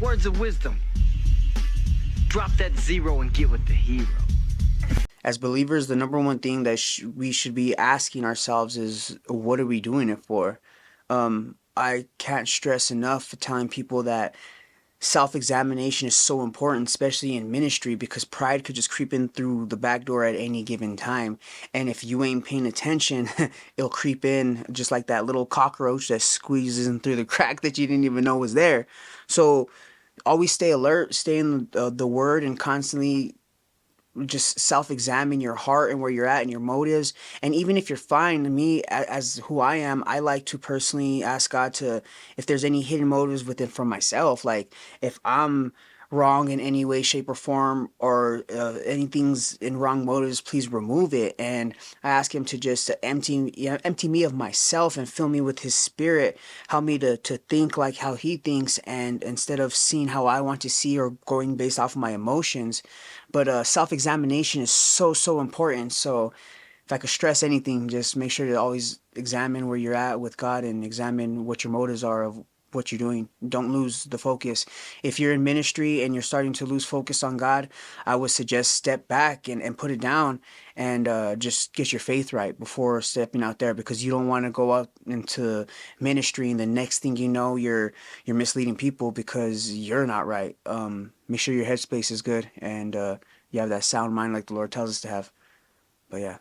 Words of wisdom. Drop that zero and get with the hero. As believers, the number one thing that we should be asking ourselves is, what are we doing it for? I can't stress enough telling people that self-examination is so important, especially in ministry, because pride could just creep in through the back door at any given time. And if you ain't paying attention, it'll creep in just like that little cockroach that squeezes in through the crack that you didn't even know was there. So always stay alert, stay in the word, and constantly just self-examine your heart and where you're at and your motives. And even if you're fine, me as who I am, I like to personally ask God to, if there's any hidden motives within from myself, like if I'm wrong in any way, shape, or form, or anything's in wrong motives, please remove it. And I ask him to just empty me of myself and fill me with his spirit. Help me to think like how he thinks, and instead of seeing how I want to see or going based off of my emotions. But self-examination is so important. So if I could stress anything, just make sure to always examine where you're at with God and examine what your motives are of what you're doing. Don't lose the focus. If you're in ministry and you're starting to lose focus on God, I would suggest step back and put it down, and just get your faith right before stepping out there, because you don't want to go out into ministry and the next thing you know, you're misleading people because you're not right. Make sure your headspace is good, and you have that sound mind like the Lord tells us to have. But yeah.